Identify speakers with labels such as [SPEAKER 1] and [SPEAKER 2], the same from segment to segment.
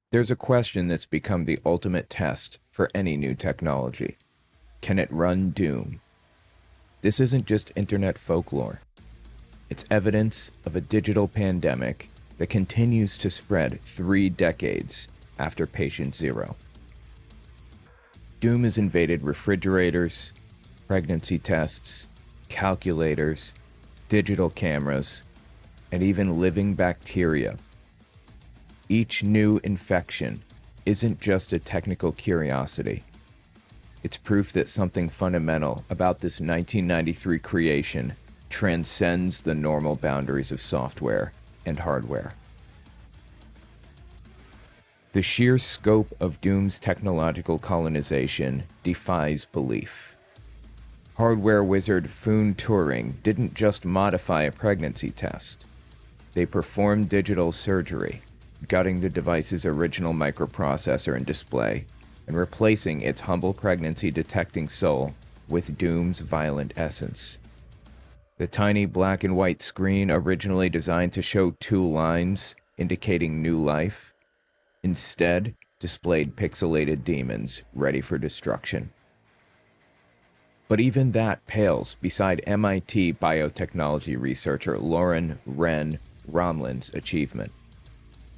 [SPEAKER 1] There's a question that's become the ultimate test for any new technology. Can it run Doom? This isn't just internet folklore. It's evidence of a digital pandemic that continues to spread 3 decades after patient zero. Doom has invaded refrigerators, pregnancy tests, calculators, digital cameras, and even living bacteria. Each new infection isn't just a technical curiosity. It's proof that something fundamental about this 1993 creation transcends the normal boundaries of software and hardware. The sheer scope of Doom's technological colonization defies belief. Hardware wizard Foon Turing didn't just modify a pregnancy test. They performed digital surgery, gutting the device's original microprocessor and display, and replacing its humble pregnancy-detecting soul with Doom's violent essence. The tiny black and white screen, originally designed to show 2 lines indicating new life, instead displayed pixelated demons ready for destruction. But even that pales beside MIT biotechnology researcher Lauren Wren Romlin's achievement,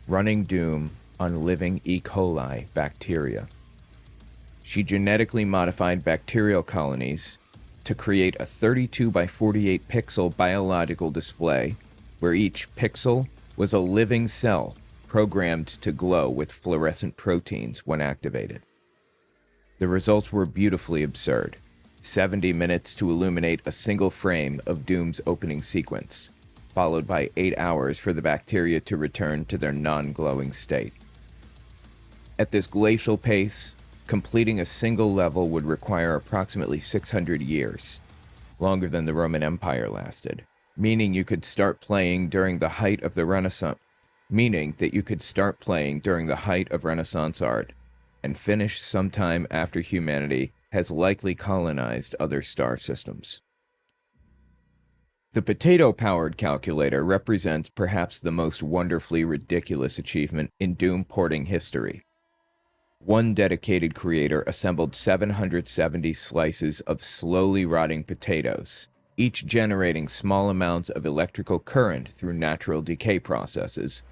[SPEAKER 1] running Doom on living E. coli bacteria. She genetically modified bacterial colonies to create a 32 by 48 pixel biological display where each pixel was a living cell programmed to glow with fluorescent proteins when activated. The results were beautifully absurd. 70 minutes to illuminate a single frame of Doom's opening sequence, followed by 8 hours for the bacteria to return to their non-glowing state. At this glacial pace, completing a single level would require approximately 600 years, longer than the Roman Empire lasted, meaning you could start playing during the height of Renaissance art and finish sometime after humanity has likely colonized other star systems. The potato-powered calculator represents perhaps the most wonderfully ridiculous achievement in Doom porting history. One dedicated creator assembled 770 slices of slowly rotting potatoes, each generating small amounts of electrical current through natural decay processes,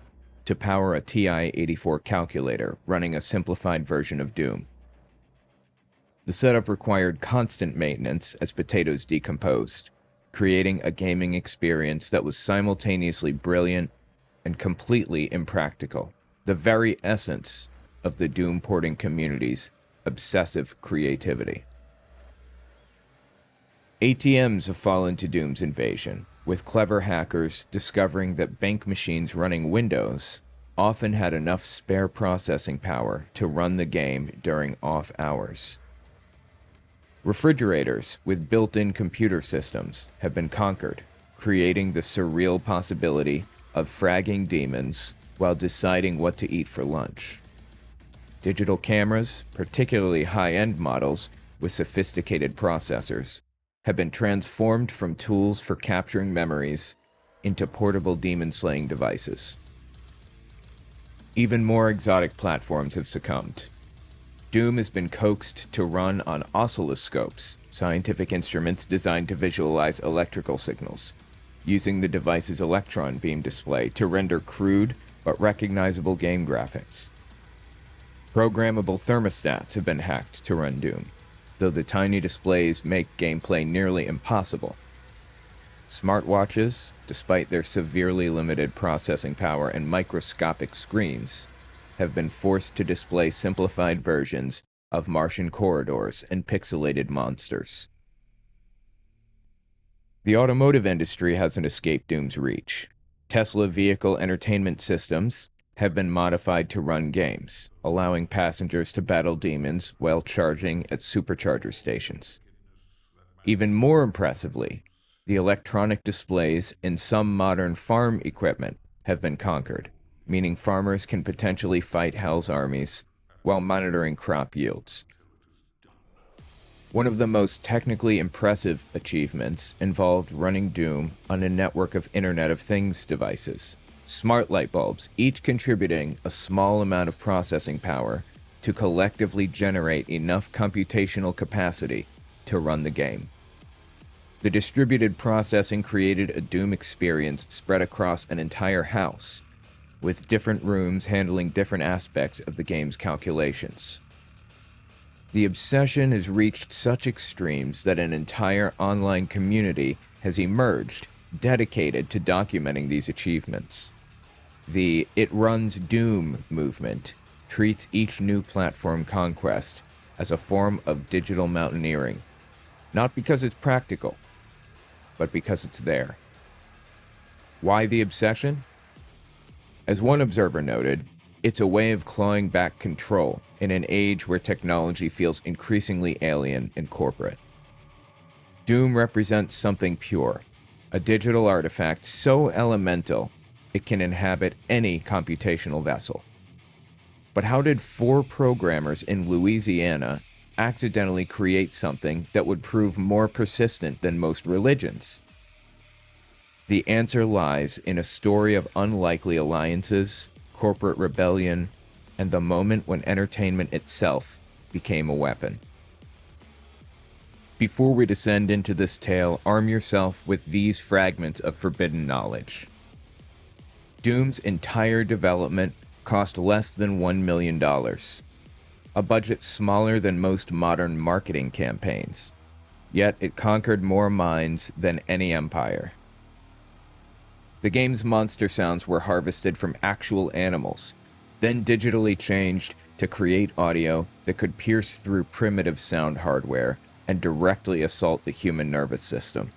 [SPEAKER 1] to power a TI-84 calculator running a simplified version of Doom. The setup required constant maintenance as potatoes decomposed, creating a gaming experience that was simultaneously brilliant and completely impractical, the very essence of the Doom porting community's obsessive creativity. ATMs have fallen to Doom's invasion, with clever hackers discovering that bank machines running Windows often had enough spare processing power to run the game during off hours. Refrigerators with built-in computer systems have been conquered, creating the surreal possibility of fragging demons while deciding what to eat for lunch. Digital cameras, particularly high-end models with sophisticated processors, have been transformed from tools for capturing memories into portable demon-slaying devices. Even more exotic platforms have succumbed. Doom has been coaxed to run on oscilloscopes, scientific instruments designed to visualize electrical signals, using the device's electron beam display to render crude but recognizable game graphics. Programmable thermostats have been hacked to run Doom, though the tiny displays make gameplay nearly impossible. Smartwatches, despite their severely limited processing power and microscopic screens, have been forced to display simplified versions of Martian corridors and pixelated monsters. The automotive industry hasn't escaped Doom's reach. Tesla vehicle entertainment systems have been modified to run games, allowing passengers to battle demons while charging at supercharger stations. Even more impressively, the electronic displays in some modern farm equipment have been conquered, meaning farmers can potentially fight Hell's armies while monitoring crop yields. One of the most technically impressive achievements involved running Doom on a network of Internet of Things devices. Smart light bulbs, each contributing a small amount of processing power to collectively generate enough computational capacity to run the game. The distributed processing created a Doom experience spread across an entire house, with different rooms handling different aspects of the game's calculations. The obsession has reached such extremes that an entire online community has emerged dedicated to documenting these achievements. The It Runs Doom movement treats each new platform conquest as a form of digital mountaineering, not because it's practical, but because it's there. Why the obsession? As one observer noted, it's a way of clawing back control in an age where technology feels increasingly alien and corporate. Doom represents something pure, a digital artifact so elemental it can inhabit any computational vessel. But how did 4 programmers in Louisiana accidentally create something that would prove more persistent than most religions? The answer lies in a story of unlikely alliances, corporate rebellion, and the moment when entertainment itself became a weapon. Before we descend into this tale, arm yourself with these fragments of forbidden knowledge. Doom's entire development cost less than $1 million, a budget smaller than most modern marketing campaigns, yet it conquered more minds than any empire. The game's monster sounds were harvested from actual animals, then digitally changed to create audio that could pierce through primitive sound hardware and directly assault the human nervous system.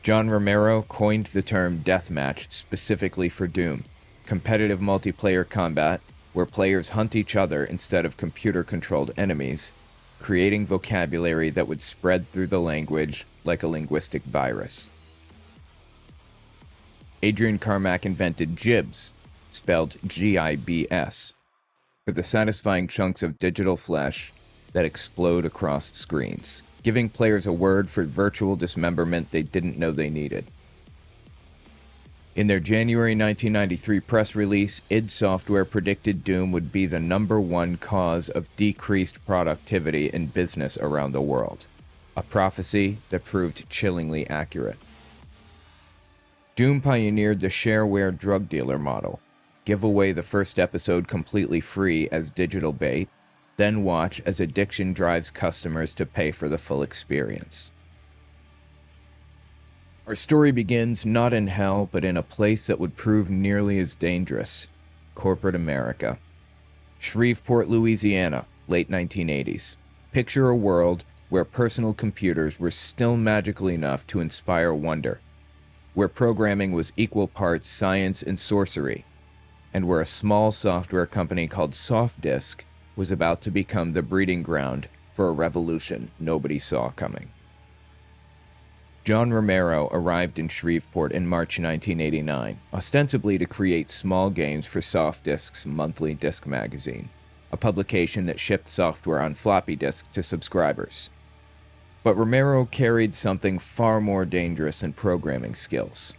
[SPEAKER 1] John Romero coined the term deathmatch specifically for Doom, competitive multiplayer combat where players hunt each other instead of computer-controlled enemies, creating vocabulary that would spread through the language like a linguistic virus. Adrian Carmack invented GIBS, spelled G-I-B-S, for the satisfying chunks of digital flesh that explode across screens, giving players a word for virtual dismemberment they didn't know they needed. In their January 1993 press release, id Software predicted Doom would be the #1 cause of decreased productivity in business around the world, a prophecy that proved chillingly accurate. Doom pioneered the shareware drug dealer model. Give away the first episode completely free as digital bait, then watch as addiction drives customers to pay for the full experience. Our story begins not in hell, but in a place that would prove nearly as dangerous: corporate America. Shreveport, Louisiana, late 1980s. Picture a world where personal computers were still magical enough to inspire wonder, where programming was equal parts science and sorcery, and where a small software company called SoftDisk was about to become the breeding ground for a revolution nobody saw coming. John Romero arrived in Shreveport in March 1989, ostensibly to create small games for SoftDisk's monthly disc magazine, a publication that shipped software on floppy disks to subscribers. But Romero carried something far more dangerous than programming skills: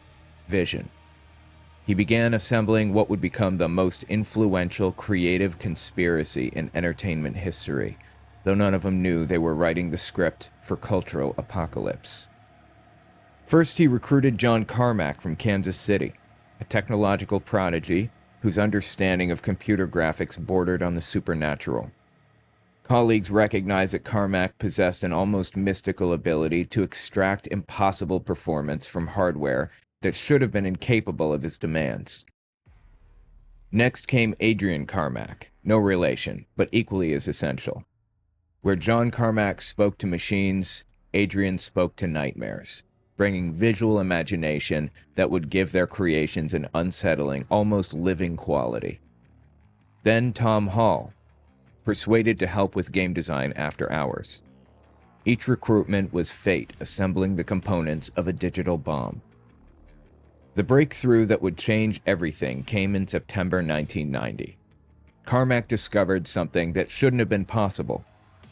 [SPEAKER 1] vision. He began assembling what would become the most influential creative conspiracy in entertainment history, though none of them knew they were writing the script for cultural apocalypse. First, he recruited John Carmack from Kansas City, a technological prodigy whose understanding of computer graphics bordered on the supernatural. Colleagues recognized that Carmack possessed an almost mystical ability to extract impossible performance from hardware that should have been incapable of his demands. Next came Adrian Carmack, no relation, but equally as essential. Where John Carmack spoke to machines, Adrian spoke to nightmares, bringing visual imagination that would give their creations an unsettling, almost living quality. Then Tom Hall, persuaded to help with game design after hours. Each recruitment was fate assembling the components of a digital bomb. The breakthrough that would change everything came in September 1990. Carmack discovered something that shouldn't have been possible: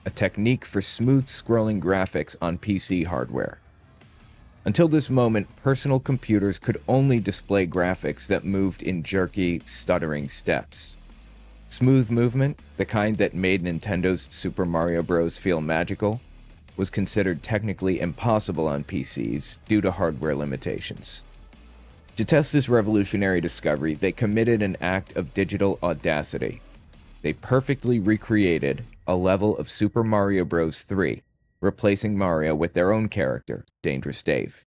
[SPEAKER 1] a technique for smooth scrolling graphics on PC hardware. Until this moment, personal computers could only display graphics that moved in jerky, stuttering steps. Smooth movement, the kind that made Nintendo's Super Mario Bros. Feel magical, was considered technically impossible on PCs due to hardware limitations. To test this revolutionary discovery, they committed an act of digital audacity. They perfectly recreated a level of Super Mario Bros. 3, replacing Mario with their own character, Dangerous Dave.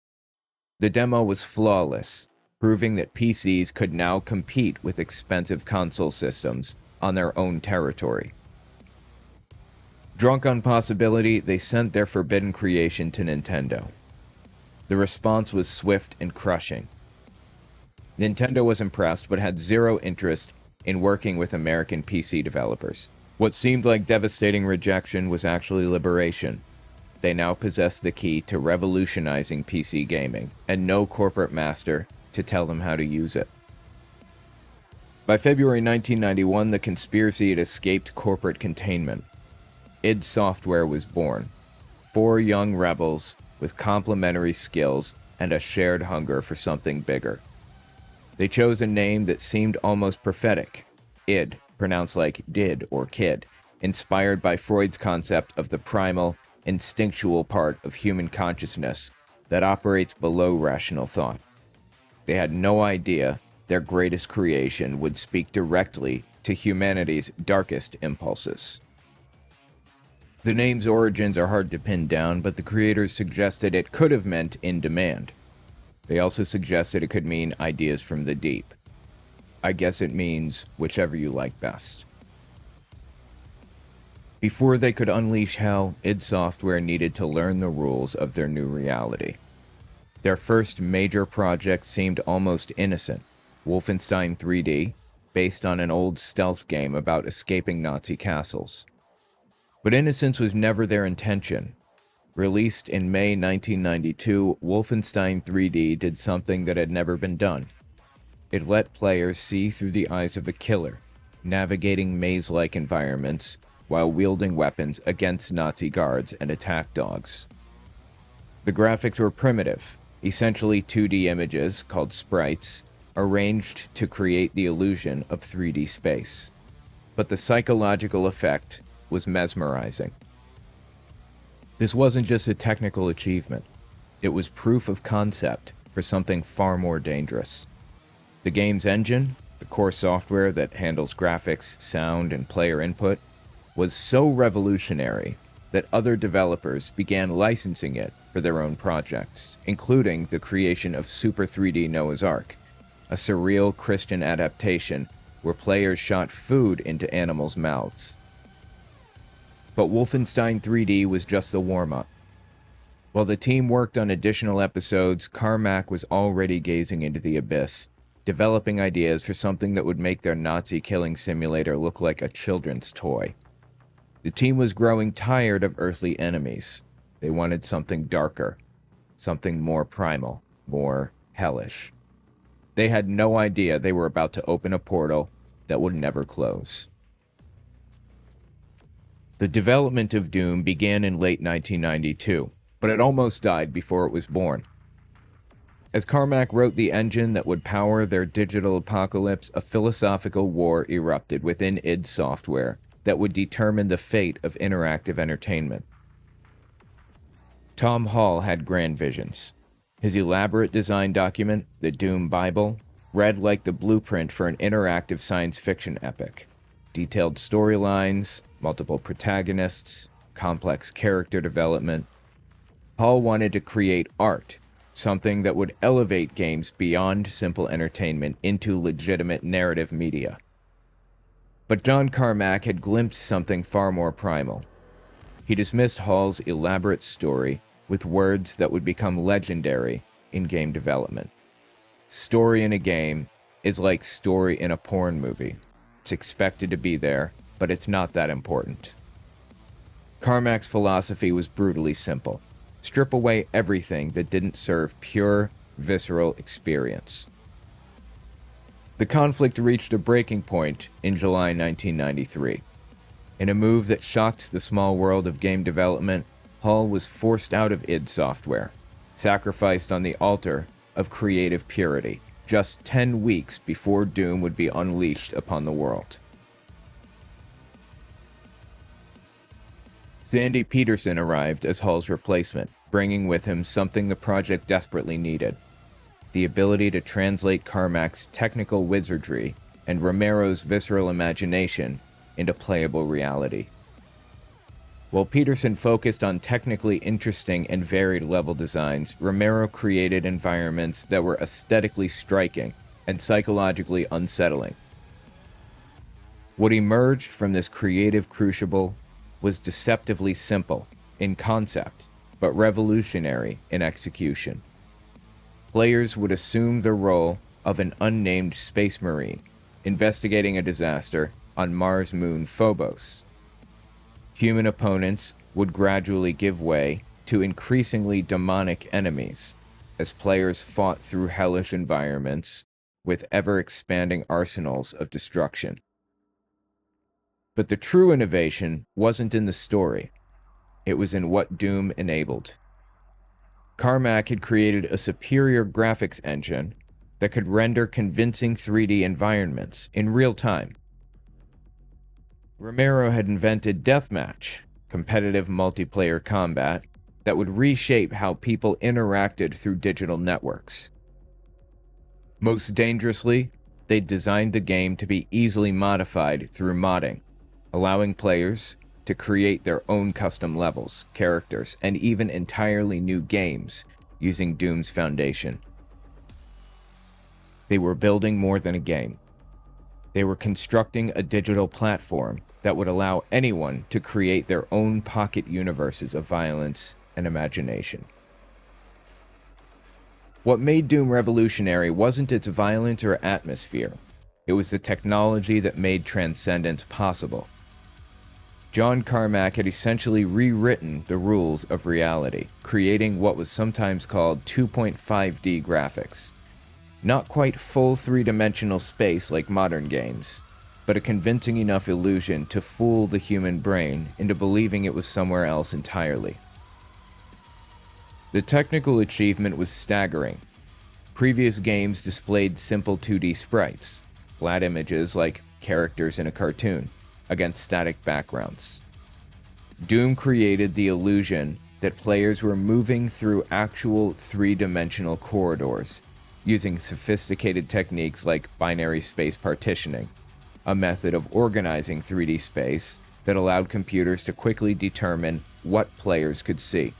[SPEAKER 1] The demo was flawless, proving that PCs could now compete with expensive console systems on their own territory. Drunk on possibility, they sent their forbidden creation to Nintendo. The response was swift and crushing. Nintendo was impressed but had zero interest in working with American PC developers. What seemed like devastating rejection was actually liberation. They now possessed the key to revolutionizing PC gaming, and no corporate master to tell them how to use it. By February 1991, the conspiracy had escaped corporate containment. id Software was born. 4 young rebels with complementary skills and a shared hunger for something bigger. They chose a name that seemed almost prophetic, id, pronounced like did or kid, inspired by Freud's concept of the primal, instinctual part of human consciousness that operates below rational thought. They had no idea their greatest creation would speak directly to humanity's darkest impulses. The name's origins are hard to pin down, but the creators suggested it could have meant in demand. They also suggested it could mean ideas from the deep. I guess it means whichever you like best. Before they could unleash hell, id Software needed to learn the rules of their new reality. Their first major project seemed almost innocent, Wolfenstein 3D, based on an old stealth game about escaping Nazi castles. But innocence was never their intention. Released in May 1992, Wolfenstein 3D did something that had never been done. It let players see through the eyes of a killer, navigating maze-like environments while wielding weapons against Nazi guards and attack dogs. The graphics were primitive, essentially 2D images, called sprites, arranged to create the illusion of 3D space. But the psychological effect was mesmerizing. This wasn't just a technical achievement. It was proof of concept for something far more dangerous. The game's engine, the core software that handles graphics, sound, and player input, was so revolutionary that other developers began licensing it for their own projects, including the creation of Super 3D Noah's Ark, a surreal Christian adaptation where players shot food into animals' mouths. But Wolfenstein 3D was just the warm-up. While the team worked on additional episodes, Carmack was already gazing into the abyss, developing ideas for something that would make their Nazi killing simulator look like a children's toy. The team was growing tired of earthly enemies. They wanted something darker, something more primal, more hellish. They had no idea they were about to open a portal that would never close. The development of Doom began in late 1992, but it almost died before it was born. As Carmack wrote the engine that would power their digital apocalypse, a philosophical war erupted within id Software that would determine the fate of interactive entertainment. Tom Hall had grand visions. His elaborate design document, the Doom Bible, read like the blueprint for an interactive science fiction epic. Detailed storylines, multiple protagonists, complex character development. Hall wanted to create art, something that would elevate games beyond simple entertainment into legitimate narrative media. But John Carmack had glimpsed something far more primal. He dismissed Hall's elaborate story with words that would become legendary in game development. Story in a game is like story in a porn movie. It's expected to be there, but it's not that important. Carmack's philosophy was brutally simple. Strip away everything that didn't serve pure, visceral experience. The conflict reached a breaking point in July 1993. In a move that shocked the small world of game development, Hall was forced out of id Software. sacrificed on the altar of creative purity, just 10 weeks before Doom would be unleashed upon the world. Sandy Peterson arrived as Hull's replacement, bringing with him something the project desperately needed: the ability to translate Carmack's technical wizardry and Romero's visceral imagination into playable reality. While Peterson focused on technically interesting and varied level designs, Romero created environments that were aesthetically striking and psychologically unsettling. What emerged from this creative crucible was deceptively simple in concept, but revolutionary in execution. Players would assume the role of an unnamed space marine, investigating a disaster on Mars' moon Phobos. Human opponents would gradually give way to increasingly demonic enemies as players fought through hellish environments with ever-expanding arsenals of destruction. But the true innovation wasn't in the story. It was in what Doom enabled. Carmack had created a superior graphics engine that could render convincing 3D environments in real time. Romero had invented Deathmatch, competitive multiplayer combat that would reshape how people interacted through digital networks. Most dangerously, they'd designed the game to be easily modified through modding, allowing players to create their own custom levels, characters, and even entirely new games using Doom's foundation. They were building more than a game. They were constructing a digital platform that would allow anyone to create their own pocket universes of violence and imagination. What made Doom revolutionary wasn't its violence or atmosphere. It was the technology that made transcendence possible. John Carmack had essentially rewritten the rules of reality, creating what was sometimes called 2.5D graphics. Not quite full three-dimensional space like modern games, but a convincing enough illusion to fool the human brain into believing it was somewhere else entirely. The technical achievement was staggering. Previous games displayed simple 2D sprites, flat images like characters in a cartoon, against static backgrounds. Doom created the illusion that players were moving through actual three-dimensional corridors, using sophisticated techniques like binary space partitioning, a method of organizing 3D space that allowed computers to quickly determine what players could see.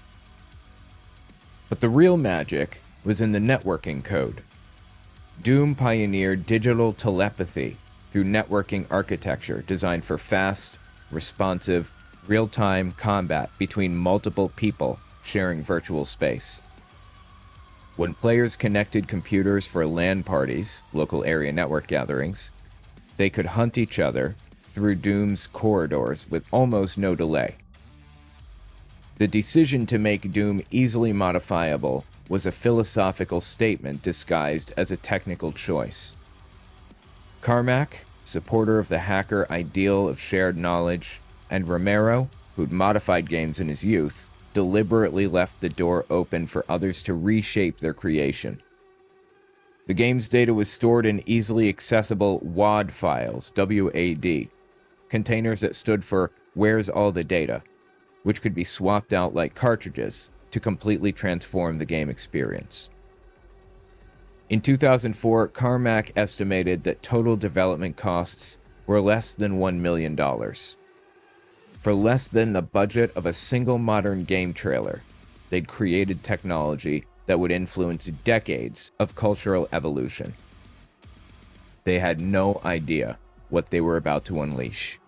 [SPEAKER 1] But the real magic was in the networking code. Doom pioneered digital telepathy through networking architecture designed for fast, responsive, real-time combat between multiple people sharing virtual space. When players connected computers for LAN parties, local area network gatherings, they could hunt each other through Doom's corridors with almost no delay. The decision to make Doom easily modifiable was a philosophical statement disguised as a technical choice. Carmack, supporter of the hacker ideal of shared knowledge, and Romero, who'd modified games in his youth, deliberately left the door open for others to reshape their creation. The game's data was stored in easily accessible WAD files, WAD, containers that stood for Where's All the Data, which could be swapped out like cartridges to completely transform the game experience. In 2004, Carmack estimated that total development costs were less than $1 million. For less than the budget of a single modern game trailer, they'd created technology that would influence decades of cultural evolution. They had no idea what they were about to unleash.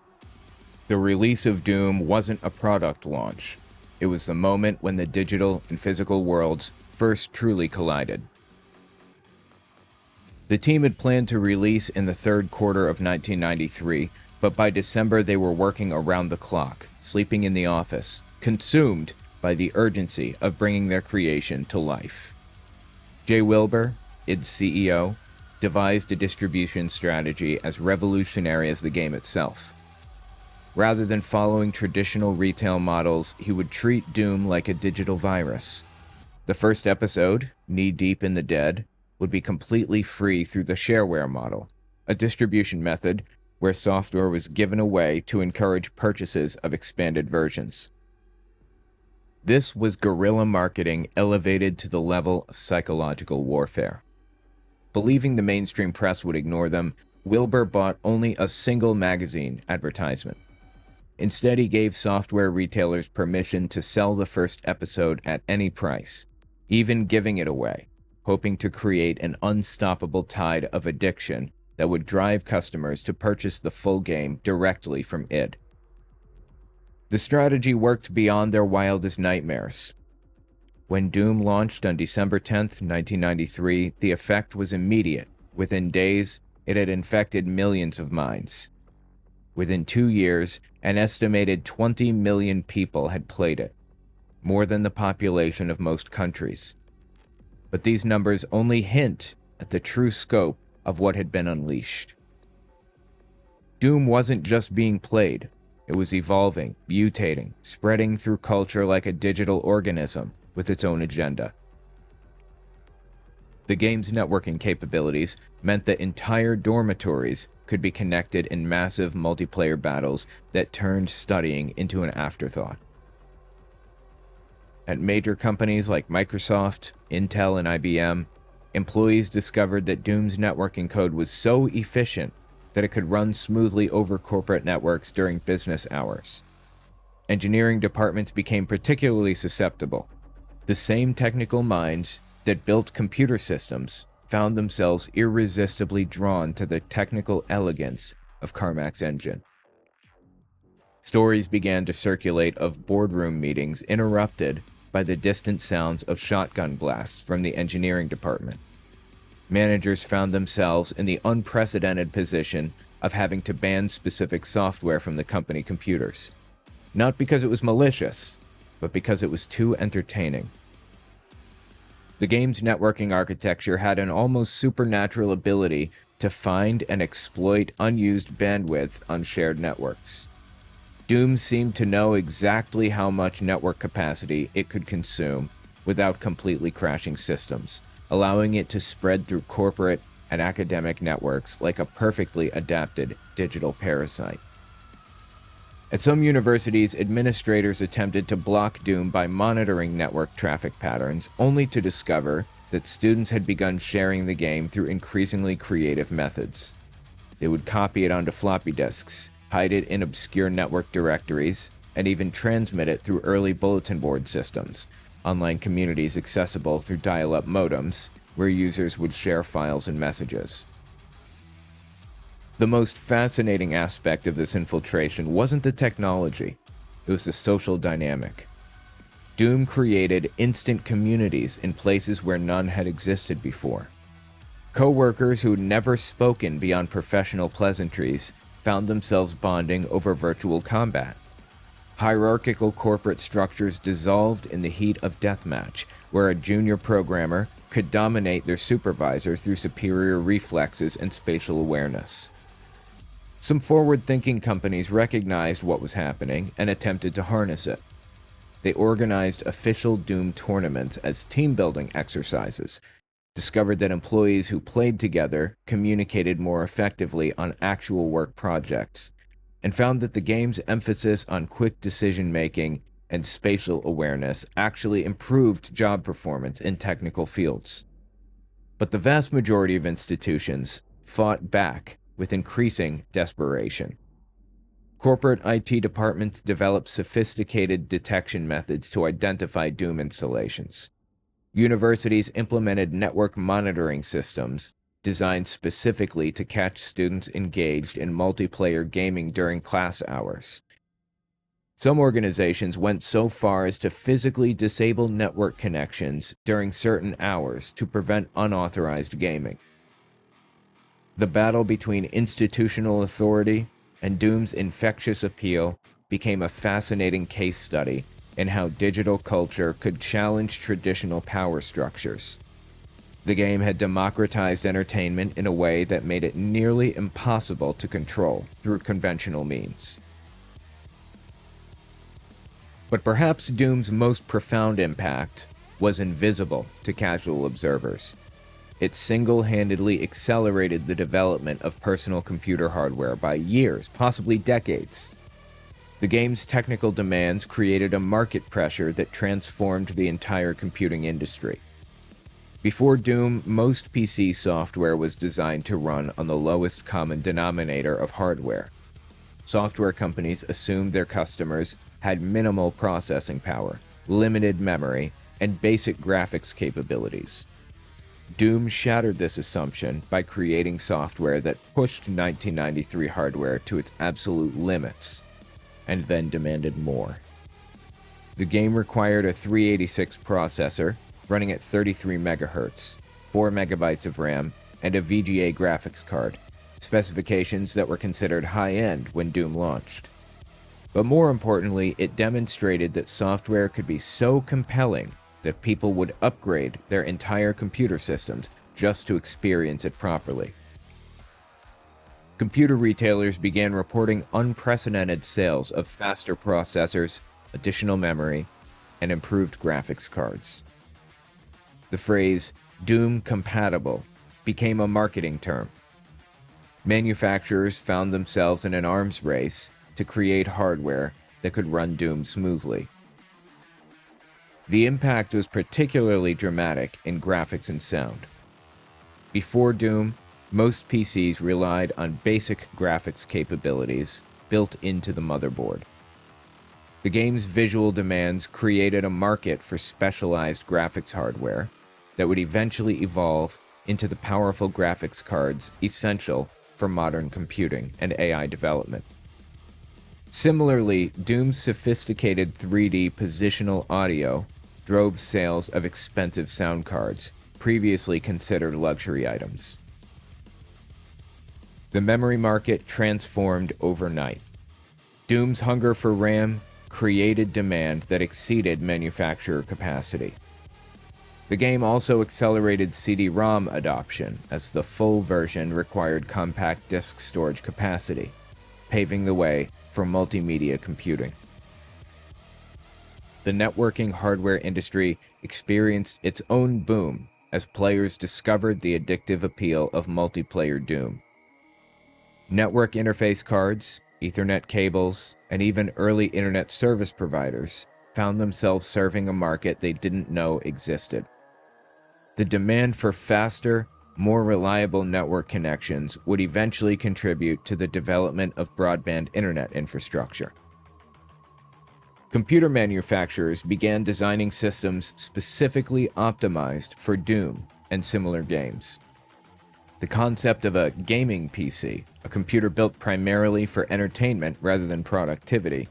[SPEAKER 1] The release of Doom wasn't a product launch. It was the moment when the digital and physical worlds first truly collided. The team had planned to release in the third quarter of 1993, but by December they were working around the clock, sleeping in the office, consumed by the urgency of bringing their creation to life. Jay Wilbur, id's CEO, devised a distribution strategy as revolutionary as the game itself. Rather than following traditional retail models, he would treat Doom like a digital virus. The first episode, Knee Deep in the Dead, would be completely free through the shareware model, a distribution method where software was given away to encourage purchases of expanded versions. This was guerrilla marketing elevated to the level of psychological warfare. Believing the mainstream press would ignore them, Wilbur bought only a single magazine advertisement. Instead, he gave software retailers permission to sell the first episode at any price, even giving it away, hoping to create an unstoppable tide of addiction that would drive customers to purchase the full game directly from id. The strategy worked beyond their wildest nightmares. When Doom launched on December 10th, 1993, the effect was immediate. Within days, it had infected millions of minds. Within 2 years, an estimated 20 million people had played it, more than the population of most countries. But these numbers only hint at the true scope of what had been unleashed. Doom wasn't just being played, it was evolving, mutating, spreading through culture like a digital organism with its own agenda. The game's networking capabilities meant that entire dormitories could be connected in massive multiplayer battles that turned studying into an afterthought. At major companies like Microsoft, Intel, and IBM, employees discovered that Doom's networking code was so efficient that it could run smoothly over corporate networks during business hours. Engineering departments became particularly susceptible. The same technical minds that built computer systems found themselves irresistibly drawn to the technical elegance of Carmack's engine. Stories began to circulate of boardroom meetings interrupted by the distant sounds of shotgun blasts from the engineering department. Managers found themselves in the unprecedented position of having to ban specific software from the company computers, not because it was malicious, but because it was too entertaining. The game's networking architecture had an almost supernatural ability to find and exploit unused bandwidth on shared networks. Doom seemed to know exactly how much network capacity it could consume without completely crashing systems, allowing it to spread through corporate and academic networks like a perfectly adapted digital parasite. At some universities, administrators attempted to block Doom by monitoring network traffic patterns, only to discover that students had begun sharing the game through increasingly creative methods. They would copy it onto floppy disks, hide it in obscure network directories, and even transmit it through early bulletin board systems, online communities accessible through dial-up modems, where users would share files and messages. The most fascinating aspect of this infiltration wasn't the technology, it was the social dynamic. Doom created instant communities in places where none had existed before. Co-workers who had never spoken beyond professional pleasantries found themselves bonding over virtual combat. Hierarchical corporate structures dissolved in the heat of deathmatch, where a junior programmer could dominate their supervisor through superior reflexes and spatial awareness. Some forward-thinking companies recognized what was happening and attempted to harness it. They organized official Doom tournaments as team-building exercises, discovered that employees who played together communicated more effectively on actual work projects, and found that the game's emphasis on quick decision-making and spatial awareness actually improved job performance in technical fields. But the vast majority of institutions fought back with increasing desperation. Corporate IT departments developed sophisticated detection methods to identify Doom installations. Universities implemented network monitoring systems designed specifically to catch students engaged in multiplayer gaming during class hours. Some organizations went so far as to physically disable network connections during certain hours to prevent unauthorized gaming. The battle between institutional authority and Doom's infectious appeal became a fascinating case study in how digital culture could challenge traditional power structures. The game had democratized entertainment in a way that made it nearly impossible to control through conventional means. But perhaps Doom's most profound impact was invisible to casual observers. It single-handedly accelerated the development of personal computer hardware by years, possibly decades. The game's technical demands created a market pressure that transformed the entire computing industry. Before Doom, most PC software was designed to run on the lowest common denominator of hardware. Software companies assumed their customers had minimal processing power, limited memory, and basic graphics capabilities. Doom shattered this assumption by creating software that pushed 1993 hardware to its absolute limits, and then demanded more. The game required a 386 processor running at 33 MHz, 4 MB of RAM, and a VGA graphics card, specifications that were considered high-end when Doom launched. But more importantly, it demonstrated that software could be so compelling that people would upgrade their entire computer systems just to experience it properly. Computer retailers began reporting unprecedented sales of faster processors, additional memory, and improved graphics cards. The phrase "Doom compatible" became a marketing term. Manufacturers found themselves in an arms race to create hardware that could run Doom smoothly. The impact was particularly dramatic in graphics and sound. Before Doom, most PCs relied on basic graphics capabilities built into the motherboard. The game's visual demands created a market for specialized graphics hardware that would eventually evolve into the powerful graphics cards essential for modern computing and AI development. Similarly, Doom's sophisticated 3D positional audio drove sales of expensive sound cards, previously considered luxury items. The memory market transformed overnight. Doom's hunger for RAM created demand that exceeded manufacturer capacity. The game also accelerated CD-ROM adoption, as the full version required compact disk storage capacity, paving the way for multimedia computing. The networking hardware industry experienced its own boom as players discovered the addictive appeal of multiplayer Doom. Network interface cards, Ethernet cables, and even early internet service providers found themselves serving a market they didn't know existed. The demand for faster, more reliable network connections would eventually contribute to the development of broadband internet infrastructure. Computer manufacturers began designing systems specifically optimized for Doom and similar games. The concept of a gaming PC, a computer built primarily for entertainment rather than productivity,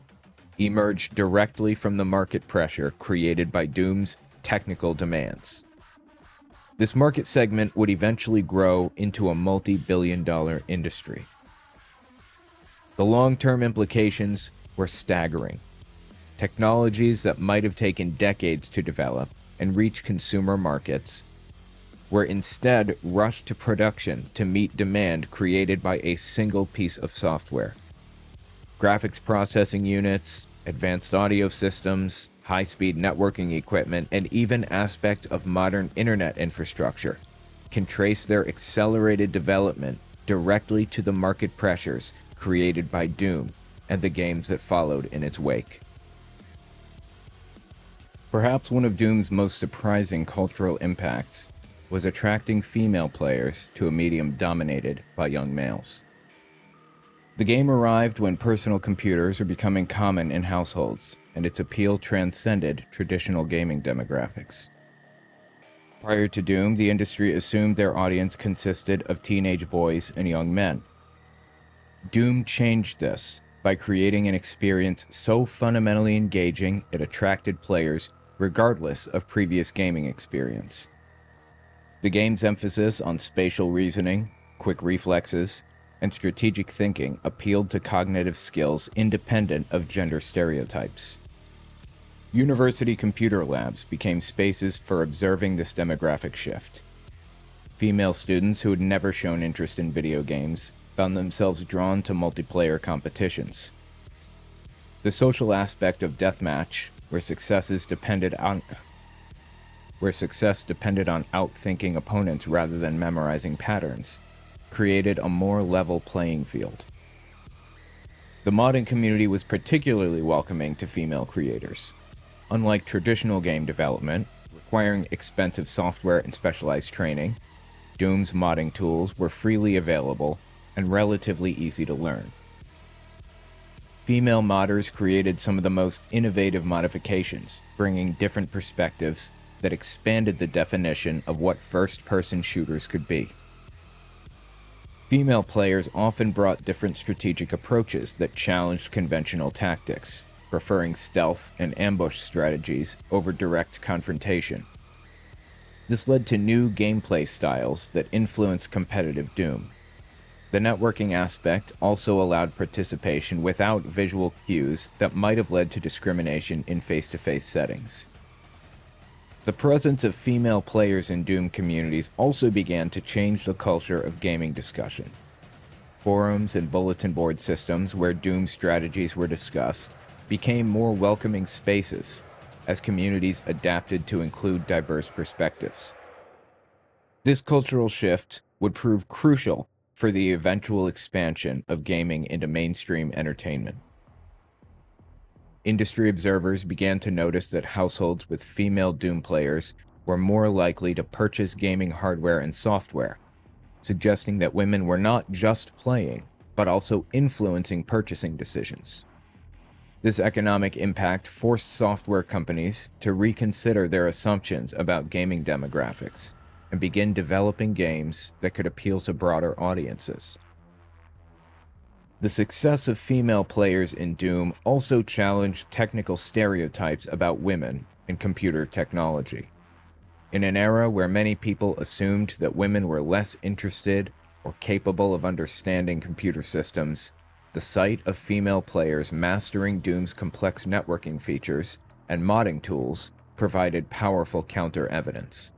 [SPEAKER 1] emerged directly from the market pressure created by Doom's technical demands. This market segment would eventually grow into a multi-billion-dollar industry. The long-term implications were staggering. Technologies that might have taken decades to develop and reach consumer markets were instead rushed to production to meet demand created by a single piece of software. Graphics processing units, advanced audio systems, high-speed networking equipment, and even aspects of modern internet infrastructure can trace their accelerated development directly to the market pressures created by Doom and the games that followed in its wake. Perhaps one of Doom's most surprising cultural impacts was attracting female players to a medium dominated by young males. The game arrived when personal computers were becoming common in households, and its appeal transcended traditional gaming demographics. Prior to Doom, the industry assumed their audience consisted of teenage boys and young men. Doom changed this by creating an experience so fundamentally engaging it attracted players regardless of previous gaming experience. The game's emphasis on spatial reasoning, quick reflexes, and strategic thinking appealed to cognitive skills independent of gender stereotypes. University computer labs became spaces for observing this demographic shift. Female students who had never shown interest in video games found themselves drawn to multiplayer competitions. The social aspect of deathmatch, where successes depended on where success depended on outthinking opponents rather than memorizing patterns, created a more level playing field. The modding community was particularly welcoming to female creators. Unlike traditional game development, requiring expensive software and specialized training, Doom's modding tools were freely available and relatively easy to learn. Female modders created some of the most innovative modifications, bringing different perspectives that expanded the definition of what first-person shooters could be. Female players often brought different strategic approaches that challenged conventional tactics, preferring stealth and ambush strategies over direct confrontation. This led to new gameplay styles that influenced competitive Doom. The networking aspect also allowed participation without visual cues that might have led to discrimination in face-to-face settings. The presence of female players in Doom communities also began to change the culture of gaming discussion. Forums and bulletin board systems where Doom strategies were discussed became more welcoming spaces as communities adapted to include diverse perspectives. This cultural shift would prove crucial for the eventual expansion of gaming into mainstream entertainment. Industry observers began to notice that households with female Doom players were more likely to purchase gaming hardware and software, suggesting that women were not just playing, but also influencing purchasing decisions. This economic impact forced software companies to reconsider their assumptions about gaming demographics and begin developing games that could appeal to broader audiences. The success of female players in Doom also challenged technical stereotypes about women in computer technology. In an era where many people assumed that women were less interested or capable of understanding computer systems, the sight of female players mastering Doom's complex networking features and modding tools provided powerful counter-evidence.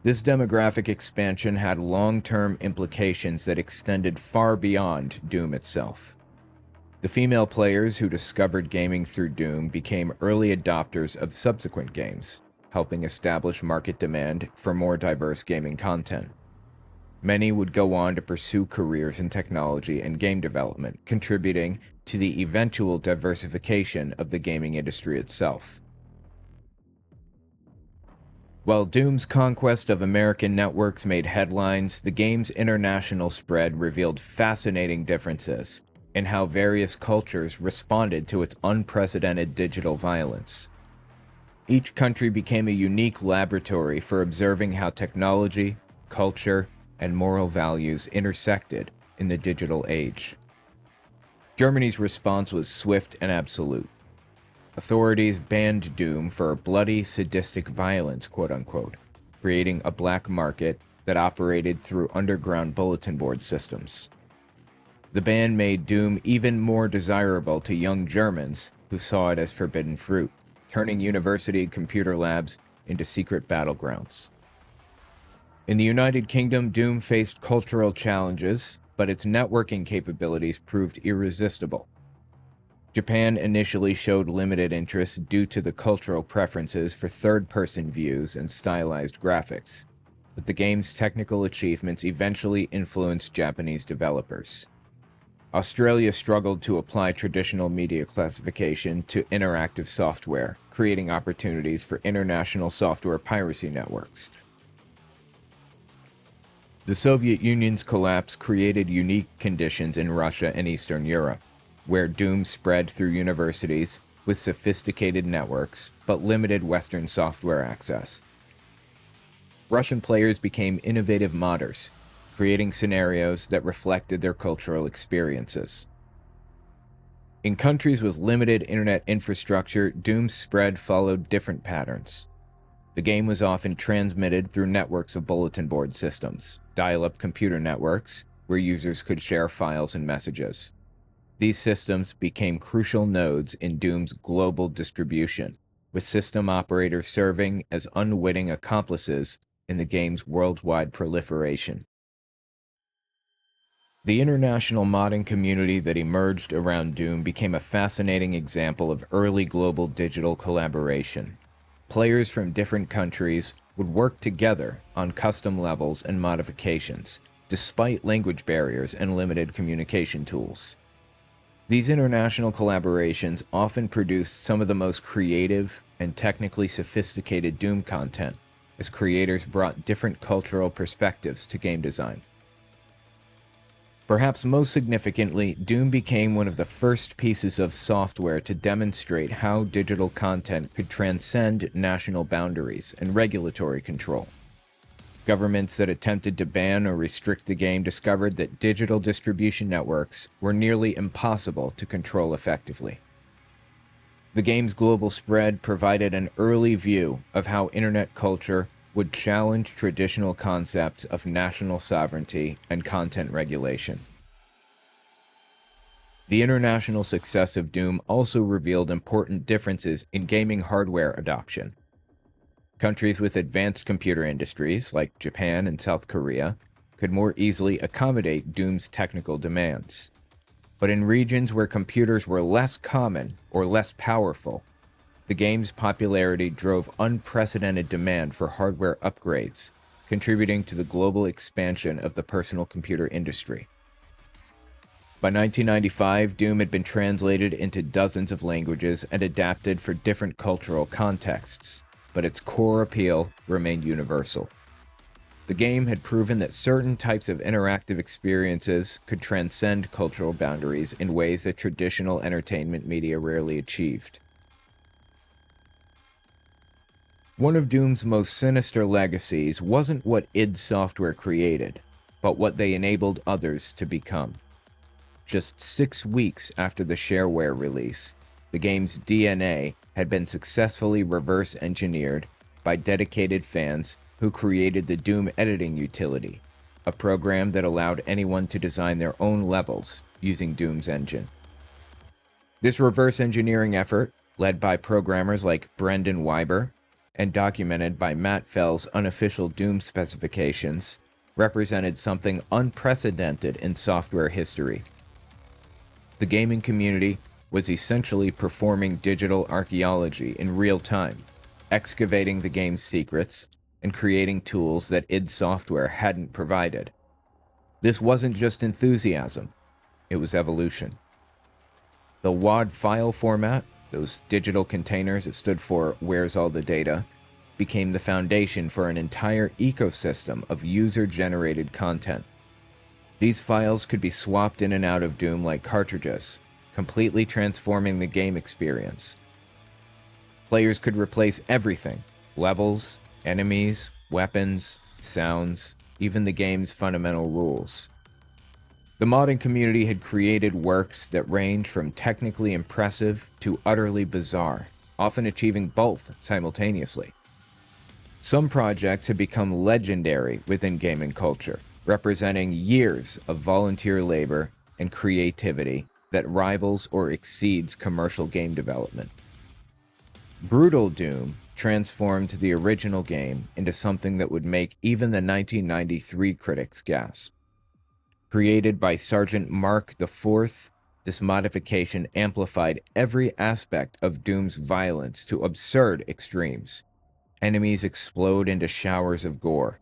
[SPEAKER 1] This demographic expansion had long-term implications that extended far beyond Doom itself. The female players who discovered gaming through Doom became early adopters of subsequent games, helping establish market demand for more diverse gaming content. Many would go on to pursue careers in technology and game development, contributing to the eventual diversification of the gaming industry itself. While Doom's conquest of American networks made headlines, the game's international spread revealed fascinating differences in how various cultures responded to its unprecedented digital violence. Each country became a unique laboratory for observing how technology, culture, and moral values intersected in the digital age. Germany's response was swift and absolute. Authorities banned Doom for bloody, sadistic violence, quote-unquote, creating a black market that operated through underground bulletin board systems. The ban made Doom even more desirable to young Germans who saw it as forbidden fruit, turning university computer labs into secret battlegrounds. In the United Kingdom, Doom faced cultural challenges, but its networking capabilities proved irresistible. Japan initially showed limited interest due to the cultural preferences for third-person views and stylized graphics, but the game's technical achievements eventually influenced Japanese developers. Australia struggled to apply traditional media classification to interactive software, creating opportunities for international software piracy networks. The Soviet Union's collapse created unique conditions in Russia and Eastern Europe, where Doom spread through universities with sophisticated networks but limited Western software access. Russian players became innovative modders, creating scenarios that reflected their cultural experiences. In countries with limited internet infrastructure, Doom's spread followed different patterns. The game was often transmitted through networks of bulletin board systems, dial-up computer networks, where users could share files and messages. These systems became crucial nodes in Doom's global distribution, with system operators serving as unwitting accomplices in the game's worldwide proliferation. The international modding community that emerged around Doom became a fascinating example of early global digital collaboration. players from different countries would work together on custom levels and modifications, despite language barriers and limited communication tools. These international collaborations often produced some of the most creative and technically sophisticated Doom content, as creators brought different cultural perspectives to game design. Perhaps most significantly, Doom became one of the first pieces of software to demonstrate how digital content could transcend national boundaries and regulatory control. Governments that attempted to ban or restrict the game discovered that digital distribution networks were nearly impossible to control effectively. The game's global spread provided an early view of how internet culture would challenge traditional concepts of national sovereignty and content regulation. The international success of Doom also revealed important differences in gaming hardware adoption. Countries with advanced computer industries, like Japan and South Korea, could more easily accommodate Doom's technical demands. But in regions where computers were less common or less powerful, the game's popularity drove unprecedented demand for hardware upgrades, contributing to the global expansion of the personal computer industry. By 1995, Doom had been translated into dozens of languages and adapted for different cultural contexts, but its core appeal remained universal. The game had proven that certain types of interactive experiences could transcend cultural boundaries in ways that traditional entertainment media rarely achieved. One of Doom's most sinister legacies wasn't what id Software created, but what they enabled others to become. Just 6 weeks after the shareware release, the game's DNA had been successfully reverse-engineered by dedicated fans who created the Doom editing utility, a program that allowed anyone to design their own levels using Doom's engine. This reverse engineering effort, led by programmers like Brendan Weiber and documented by Matt Fell's unofficial Doom specifications, represented something unprecedented in software history. The gaming community was essentially performing digital archaeology in real time, excavating the game's secrets and creating tools that id Software hadn't provided. This wasn't just enthusiasm, it was evolution. The WAD file format, those digital containers that stood for "Where's All the Data," became the foundation for an entire ecosystem of user-generated content. These files could be swapped in and out of Doom like cartridges, completely transforming the game experience. Players could replace everything: levels, enemies, weapons, sounds, even the game's fundamental rules. The modding community had created works that range from technically impressive to utterly bizarre, often achieving both simultaneously. Some projects have become legendary within gaming culture, representing years of volunteer labor and creativity that rivals or exceeds commercial game development. Brutal Doom transformed the original game into something that would make even the 1993 critics gasp. Created by Sergeant Mark IV, this modification amplified every aspect of Doom's violence to absurd extremes. Enemies explode into showers of gore.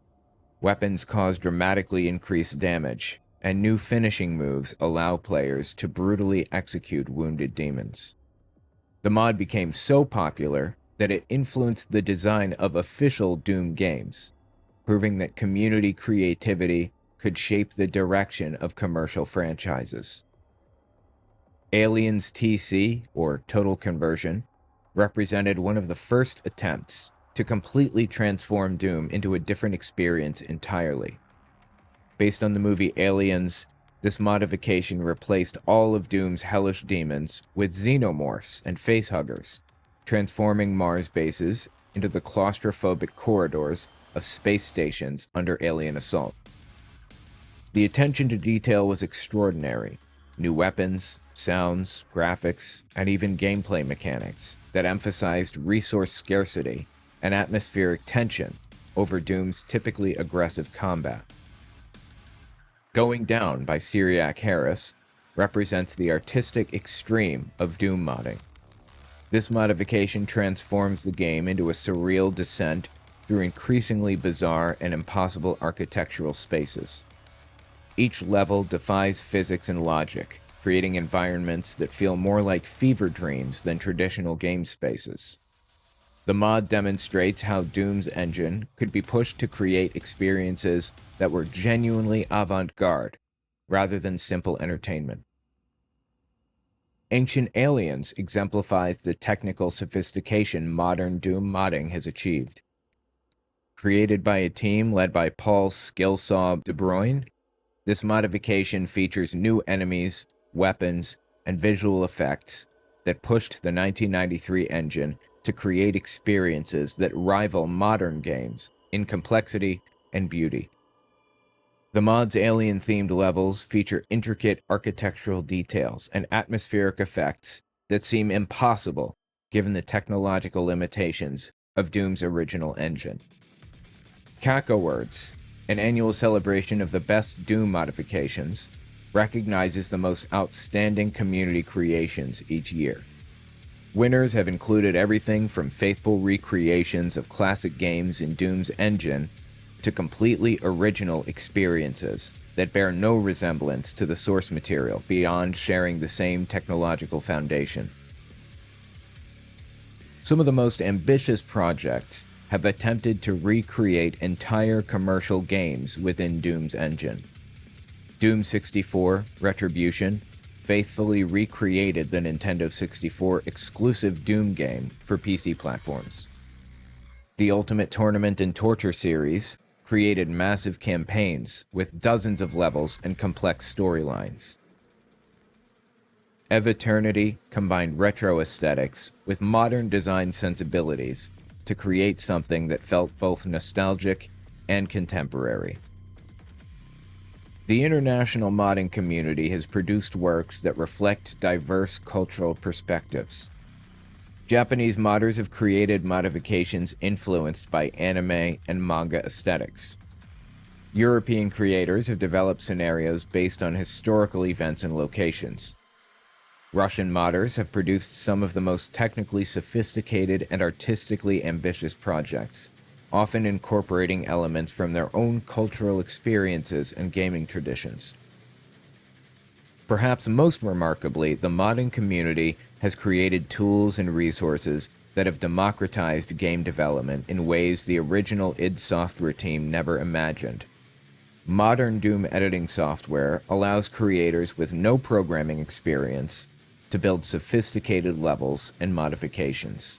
[SPEAKER 1] Weapons cause dramatically increased damage, and new finishing moves allow players to brutally execute wounded demons. The mod became so popular that it influenced the design of official Doom games, proving that community creativity could shape the direction of commercial franchises. Aliens TC, or Total Conversion, represented one of the first attempts to completely transform Doom into a different experience entirely. Based on the movie Aliens, this modification replaced all of Doom's hellish demons with xenomorphs and facehuggers, transforming Mars bases into the claustrophobic corridors of space stations under alien assault. The attention to detail was extraordinary. New weapons, sounds, graphics, and even gameplay mechanics that emphasized resource scarcity and atmospheric tension over Doom's typically aggressive combat. Going Down by Syriac Harris represents the artistic extreme of Doom modding. This modification transforms the game into a surreal descent through increasingly bizarre and impossible architectural spaces. Each level defies physics and logic, creating environments that feel more like fever dreams than traditional game spaces. The mod demonstrates how Doom's engine could be pushed to create experiences that were genuinely avant-garde, rather than simple entertainment. Ancient Aliens exemplifies the technical sophistication modern Doom modding has achieved. Created by a team led by Paul Skillsaw De Bruyne, this modification features new enemies, weapons, and visual effects that pushed the 1993 engine to create experiences that rival modern games in complexity and beauty. The mod's alien-themed levels feature intricate architectural details and atmospheric effects that seem impossible given the technological limitations of Doom's original engine. CAC Awards, an annual celebration of the best Doom modifications, recognizes the most outstanding community creations each year. Winners have included everything from faithful recreations of classic games in Doom's engine to completely original experiences that bear no resemblance to the source material beyond sharing the same technological foundation. Some of the most ambitious projects have attempted to recreate entire commercial games within Doom's engine. Doom 64 Retribution faithfully recreated the Nintendo 64 exclusive Doom game for PC platforms. The Ultimate Tournament and Torture series created massive campaigns with dozens of levels and complex storylines. Eviternity combined retro aesthetics with modern design sensibilities to create something that felt both nostalgic and contemporary. The international modding community has produced works that reflect diverse cultural perspectives. Japanese modders have created modifications influenced by anime and manga aesthetics. European creators have developed scenarios based on historical events and locations. Russian modders have produced some of the most technically sophisticated and artistically ambitious projects, often incorporating elements from their own cultural experiences and gaming traditions. Perhaps most remarkably, the modding community has created tools and resources that have democratized game development in ways the original id Software team never imagined. Modern Doom editing software allows creators with no programming experience to build sophisticated levels and modifications.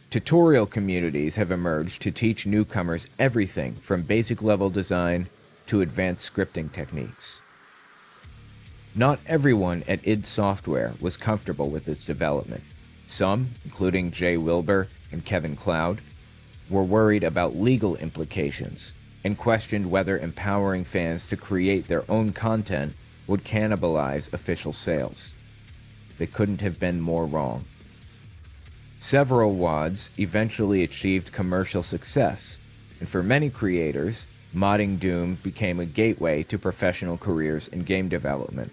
[SPEAKER 1] Tutorial communities have emerged to teach newcomers everything from basic level design to advanced scripting techniques. Not everyone at id Software was comfortable with its development. Some, including Jay Wilbur and Kevin Cloud, were worried about legal implications and questioned whether empowering fans to create their own content would cannibalize official sales. They couldn't have been more wrong. Several WADs eventually achieved commercial success, and for many creators, modding Doom became a gateway to professional careers in game development.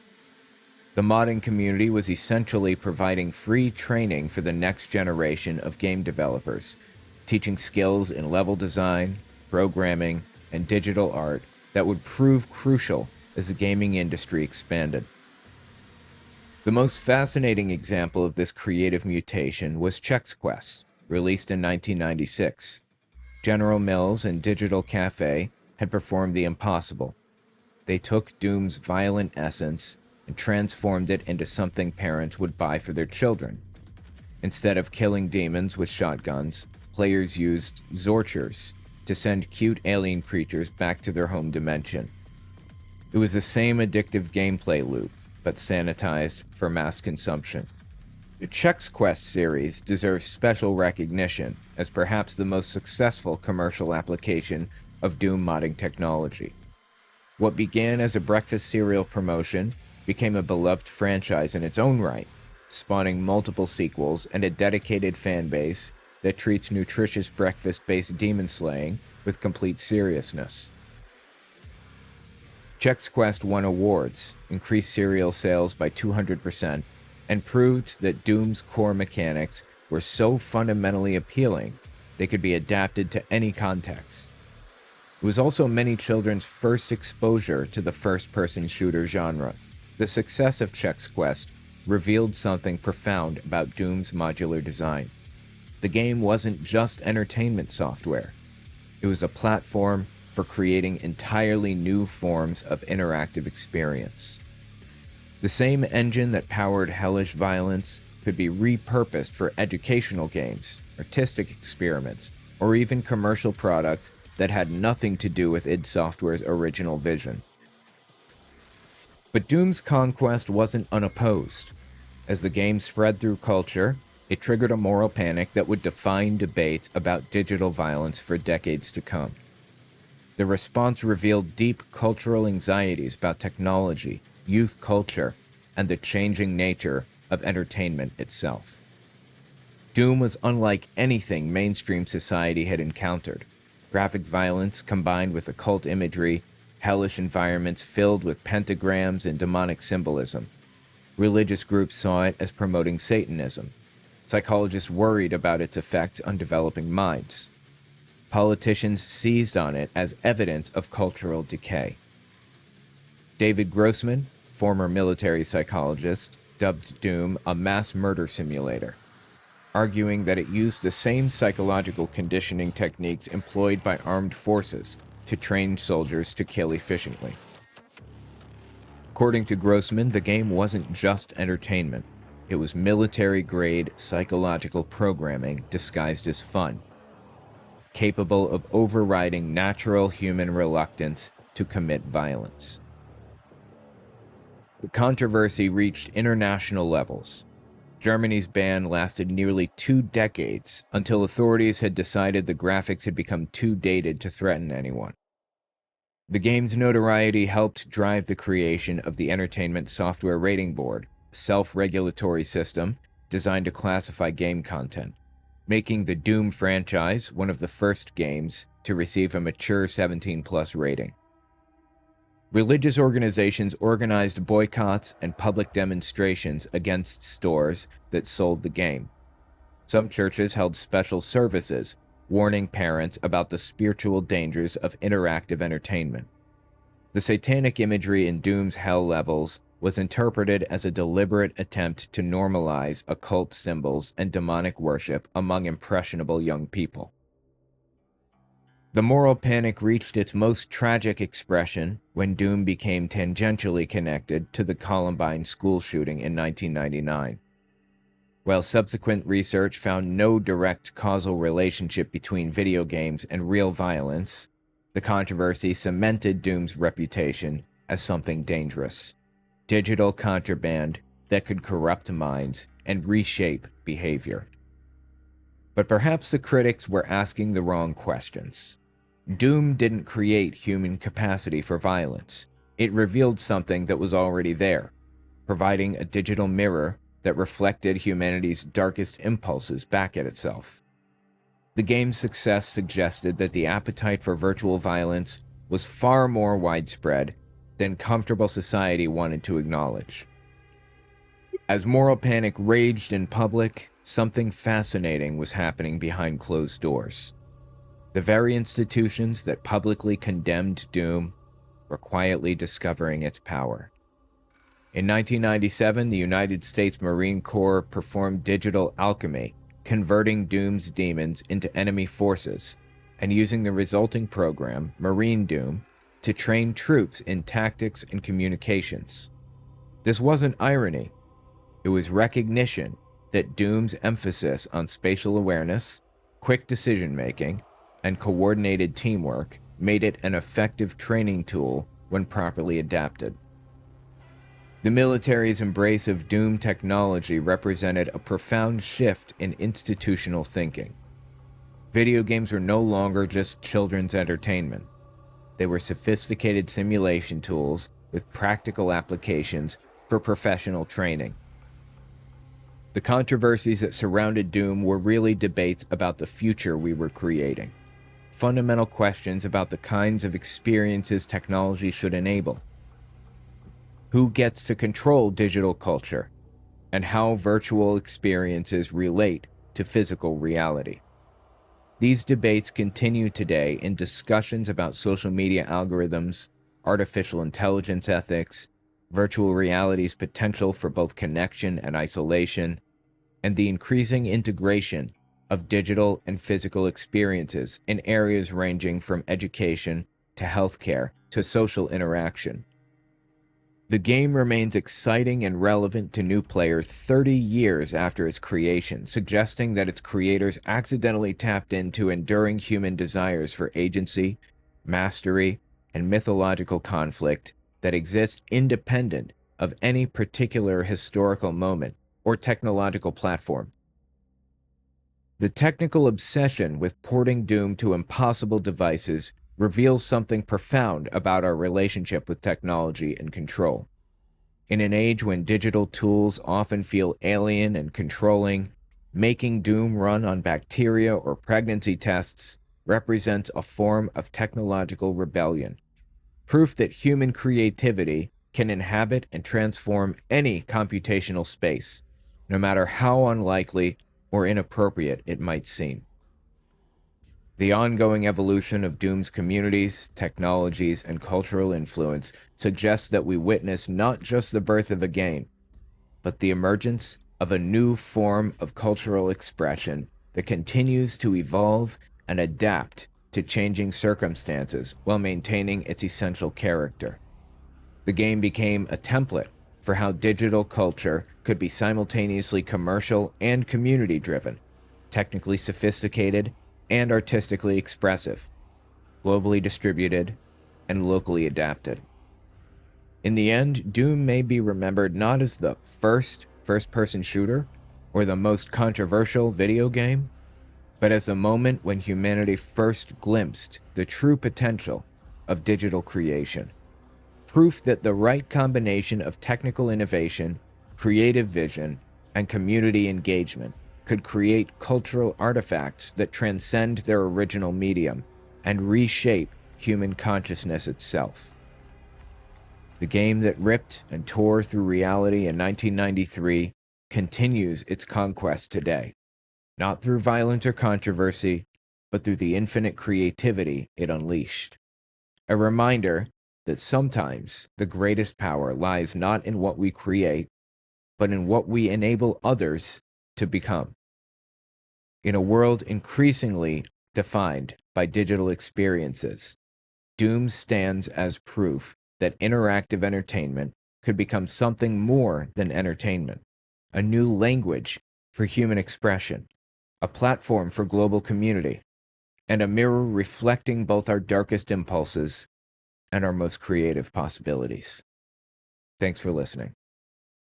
[SPEAKER 1] The modding community was essentially providing free training for the next generation of game developers, teaching skills in level design, programming, and digital art that would prove crucial as the gaming industry expanded. The most fascinating example of this creative mutation was Chex Quest, released in 1996. General Mills and Digital Cafe had performed the impossible. They took Doom's violent essence and transformed it into something parents would buy for their children. Instead of killing demons with shotguns, players used Zorchers to send cute alien creatures back to their home dimension. It was the same addictive gameplay loop, but sanitized for mass consumption. The Chex Quest series deserves special recognition as perhaps the most successful commercial application of Doom modding technology. What began as a breakfast cereal promotion became a beloved franchise in its own right, spawning multiple sequels and a dedicated fan base that treats nutritious breakfast-based demon slaying with complete seriousness. Chex Quest won awards, increased cereal sales by 200%, and proved that Doom's core mechanics were so fundamentally appealing they could be adapted to any context. It was also many children's first exposure to the first-person shooter genre. The success of Chex Quest revealed something profound about Doom's modular design. The game wasn't just entertainment software. It was a platform for creating entirely new forms of interactive experience. The same engine that powered hellish violence could be repurposed for educational games, artistic experiments, or even commercial products that had nothing to do with id Software's original vision. But Doom's conquest wasn't unopposed. As the game spread through culture, it triggered a moral panic that would define debates about digital violence for decades to come. The response revealed deep cultural anxieties about technology, youth culture, and the changing nature of entertainment itself. Doom was unlike anything mainstream society had encountered. Graphic violence combined with occult imagery, hellish environments filled with pentagrams and demonic symbolism. Religious groups saw it as promoting Satanism. Psychologists worried about its effects on developing minds. Politicians seized on it as evidence of cultural decay. David Grossman, former military psychologist, dubbed Doom a mass murder simulator, arguing that it used the same psychological conditioning techniques employed by armed forces to train soldiers to kill efficiently. According to Grossman, the game wasn't just entertainment. It was military-grade psychological programming disguised as fun, capable of overriding natural human reluctance to commit violence. The controversy reached international levels. Germany's ban lasted nearly 2 decades until authorities had decided the graphics had become too dated to threaten anyone. The game's notoriety helped drive the creation of the Entertainment Software Rating Board, a self-regulatory system designed to classify game content, making the Doom franchise one of the first games to receive a mature 17+ rating. Religious organizations organized boycotts and public demonstrations against stores that sold the game. Some churches held special services, warning parents about the spiritual dangers of interactive entertainment. The satanic imagery in Doom's hell levels was interpreted as a deliberate attempt to normalize occult symbols and demonic worship among impressionable young people. The moral panic reached its most tragic expression when Doom became tangentially connected to the Columbine school shooting in 1999. While subsequent research found no direct causal relationship between video games and real violence, the controversy cemented Doom's reputation as something dangerous. Digital contraband that could corrupt minds and reshape behavior. But perhaps the critics were asking the wrong questions. Doom didn't create human capacity for violence. It revealed something that was already there, providing a digital mirror that reflected humanity's darkest impulses back at itself. The game's success suggested that the appetite for virtual violence was far more widespread than comfortable society wanted to acknowledge. As moral panic raged in public, something fascinating was happening behind closed doors. The very institutions that publicly condemned Doom were quietly discovering its power. In 1997, the United States Marine Corps performed digital alchemy, converting Doom's demons into enemy forces, and using the resulting program, Marine Doom, to train troops in tactics and communications. This wasn't irony. It was recognition that Doom's emphasis on spatial awareness, quick decision-making, and coordinated teamwork made it an effective training tool when properly adapted. The military's embrace of Doom technology represented a profound shift in institutional thinking. Video games were no longer just children's entertainment. They were sophisticated simulation tools with practical applications for professional training. The controversies that surrounded Doom were really debates about the future we were creating. Fundamental questions about the kinds of experiences technology should enable. Who gets to control digital culture? and how virtual experiences relate to physical reality. These debates continue today in discussions about social media algorithms, artificial intelligence ethics, virtual reality's potential for both connection and isolation, and the increasing integration of digital and physical experiences in areas ranging from education to healthcare to social interaction. The game remains exciting and relevant to new players 30 years after its creation, suggesting that its creators accidentally tapped into enduring human desires for agency, mastery, and mythological conflict that exist independent of any particular historical moment or technological platform. The technical obsession with porting Doom to impossible devices reveals something profound about our relationship with technology and control. In an age when digital tools often feel alien and controlling, making Doom run on bacteria or pregnancy tests represents a form of technological rebellion, proof that human creativity can inhabit and transform any computational space, no matter how unlikely or inappropriate it might seem. The ongoing evolution of Doom's communities, technologies, and cultural influence suggests that we witness not just the birth of a game, but the emergence of a new form of cultural expression that continues to evolve and adapt to changing circumstances while maintaining its essential character. The game became a template for how digital culture could be simultaneously commercial and community-driven, technically sophisticated and artistically expressive, globally distributed, and locally adapted. In the end, Doom may be remembered not as the first first-person shooter or the most controversial video game, but as a moment when humanity first glimpsed the true potential of digital creation. Proof that the right combination of technical innovation, creative vision, and community engagement could create cultural artifacts that transcend their original medium and reshape human consciousness itself. The game that ripped and tore through reality in 1993 continues its conquest today, not through violence or controversy, but through the infinite creativity it unleashed. A reminder that sometimes the greatest power lies not in what we create, but in what we enable others to become. In a world increasingly defined by digital experiences, Doom stands as proof that interactive entertainment could become something more than entertainment, a new language for human expression, a platform for global community, and a mirror reflecting both our darkest impulses and our most creative possibilities. Thanks for listening.